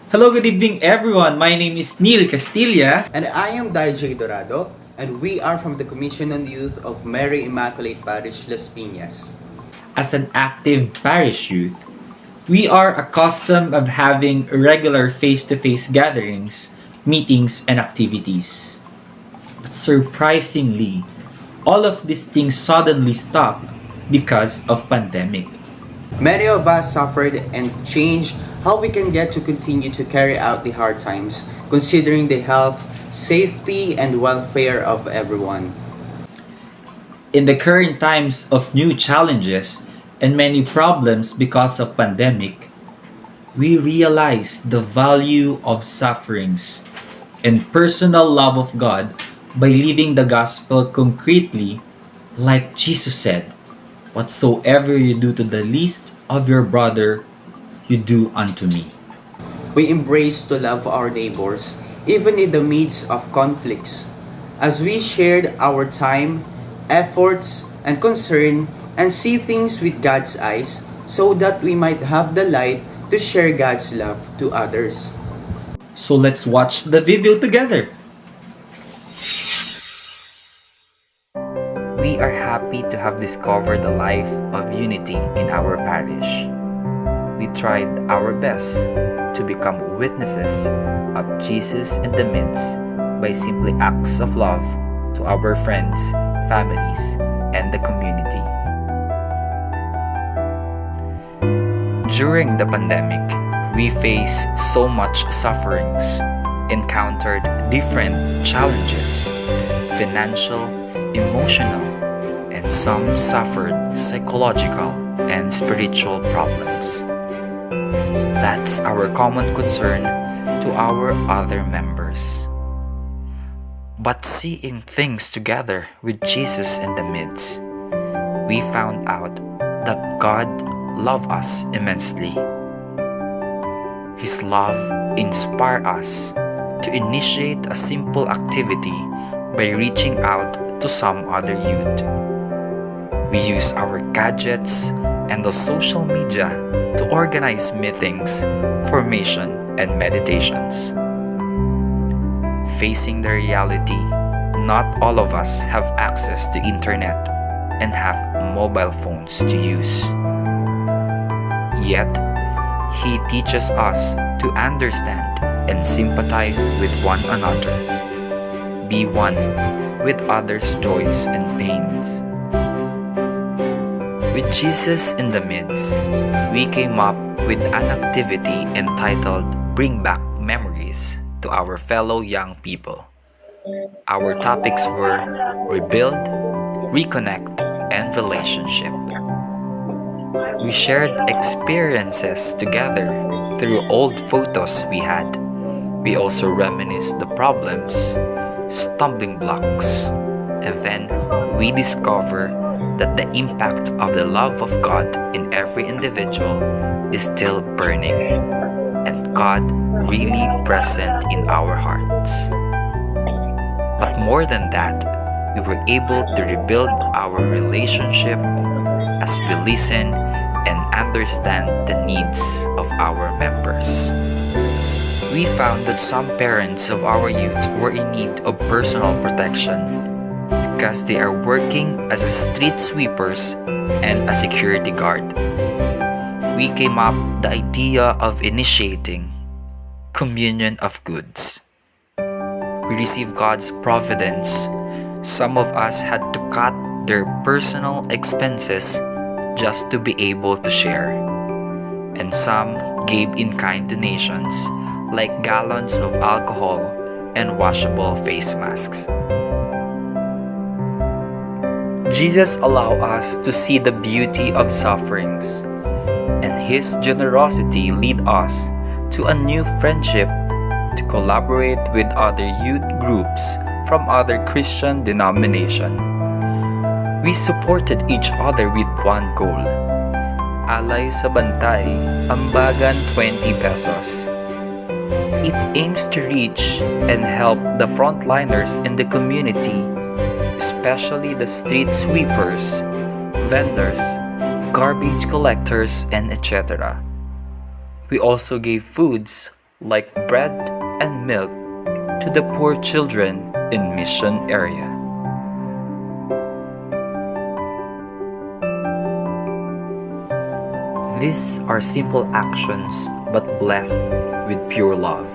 Hello, good evening everyone. My name is Neil Castilla. And I am DJ Dorado, and we are from the Commission on Youth of Mary Immaculate Parish, Las Piñas. As an active parish youth, we are accustomed of having regular face-to-face gatherings, meetings, and activities. But surprisingly, all of these things suddenly stopped because of pandemic. Many of us suffered and changed how we can get to continue to carry out the hard times, considering the health, safety, and welfare of everyone. In the current times of new challenges and many problems because of pandemic, we realize the value of sufferings and personal love of God by living the gospel concretely, like Jesus said, "Whatsoever you do to the least of your brother, you do unto me." We embrace to love our neighbors, even in the midst of conflicts, as we shared our time, efforts, and concern, and see things with God's eyes, so that we might have the light to share God's love to others. So let's watch the video together. We are happy to have discovered the life of unity in our parish. We tried our best to become witnesses of Jesus in the midst by simply acts of love to our friends, families, and the community. During the pandemic, we faced so much sufferings, encountered different challenges, financial, emotional, and some suffered psychological and spiritual problems. That's our common concern to our other members. But seeing things together with Jesus in the midst, we found out that God loved us immensely. His love inspired us to initiate a simple activity by reaching out to some other youth. We use our gadgets and the social media to organize meetings, formation, and meditations. Facing the reality, not all of us have access to internet and have mobile phones to use. Yet, He teaches us to understand and sympathize with one another, be one with others' joys and pains. With Jesus in the midst, we came up with an activity entitled Bring Back Memories to our fellow young people. Our topics were Rebuild, Reconnect, and Relationship. We shared experiences together through old photos we had. We also reminisced the problems, stumbling blocks, and then we discover that the impact of the love of God in every individual is still burning, and God really present in our hearts. But more than that, we were able to rebuild our relationship as we listen and understand the needs of our members. We found that some parents of our youth were in need of personal protection because they are working as a street sweepers and a security guard. We came up the idea of initiating communion of goods. We received God's providence. Some of us had to cut their personal expenses just to be able to share. And some gave in-kind donations like gallons of alcohol and washable face masks. Jesus allowed us to see the beauty of sufferings, and His generosity lead us to a new friendship to collaborate with other youth groups from other Christian denomination. We supported each other with one goal. Alay sa Bantay, Ambagan 20 pesos. It aims to reach and help the frontliners in the community, especially the street sweepers, vendors, garbage collectors, and etc. We also gave foods, like bread and milk to the poor children in mission area. These are simple actions but blessed with pure love,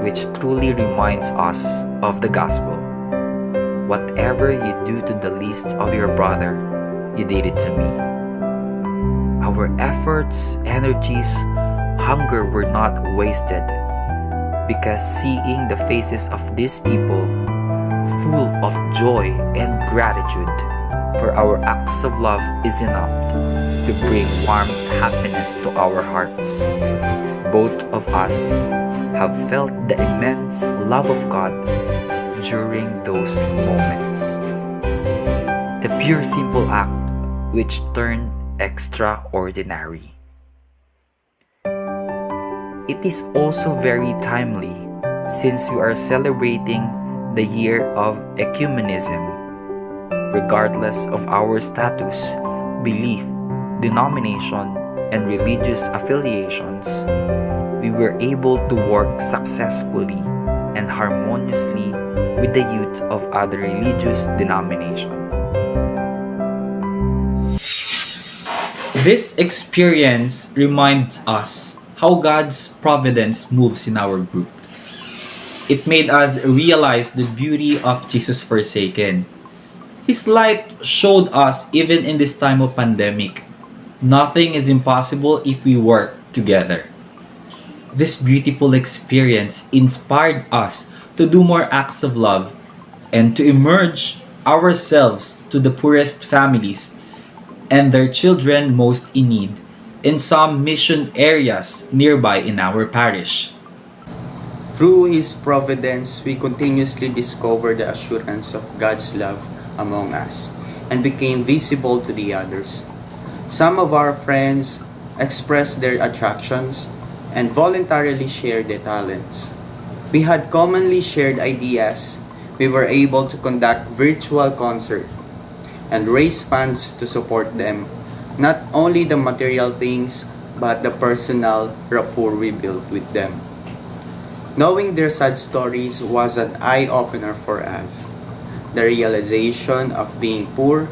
which truly reminds us of the gospel. Whatever you do to the least of your brother, you did it to me. Our efforts, energies, hunger were not wasted, because seeing the faces of these people full of joy and gratitude for our acts of love is enough to bring warm happiness to our hearts. Both of us have felt the immense love of God during those moments. The pure simple act which turned extraordinary. It is also very timely since we are celebrating the year of ecumenism. Regardless of our status, belief, denomination, and religious affiliations, we were able to work successfully and harmoniously with the youth of other religious denominations. This experience reminds us how God's providence moves in our group. It made us realize the beauty of Jesus forsaken. His light showed us even in this time of pandemic. Nothing is impossible if we work together. This beautiful experience inspired us to do more acts of love and to emerge ourselves to the poorest families and their children most in need in some mission areas nearby in our parish. Through His providence, we continuously discover the assurance of God's love among us and became visible to the others. Some of our friends expressed their attractions and voluntarily shared their talents. We had commonly shared ideas. We were able to conduct virtual concert and raise funds to support them, not only the material things, but the personal rapport we built with them. Knowing their sad stories was an eye-opener for us. The realization of being poor,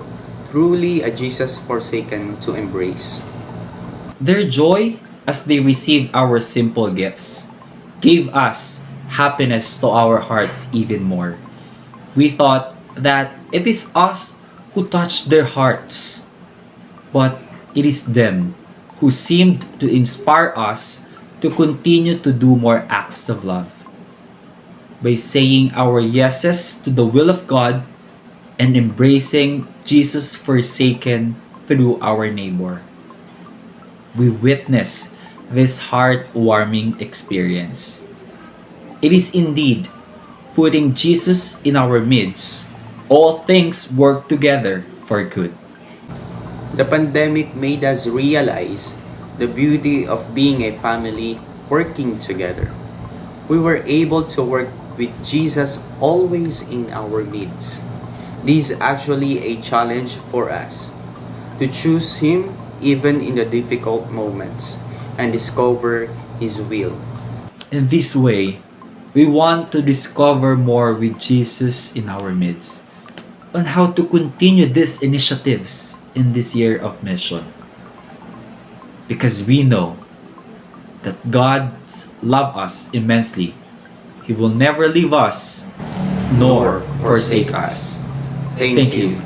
truly a Jesus forsaken to embrace. Their joy as they received our simple gifts gave us happiness to our hearts even more. We thought that it is us who touched their hearts, but it is them who seemed to inspire us to continue to do more acts of love. By saying our yeses to the will of God and embracing Jesus forsaken through our neighbor, we witness this heartwarming experience. It is indeed putting Jesus in our midst. All things work together for good. The pandemic made us realize the beauty of being a family working together. We were able to work with Jesus always in our midst. This is actually a challenge for us to choose Him even in the difficult moments and discover His will. In this way, we want to discover more with Jesus in our midst on how to continue these initiatives in this year of mission. Because we know that God loves us immensely. He will never leave us nor forsake us. Thank Thank you. you.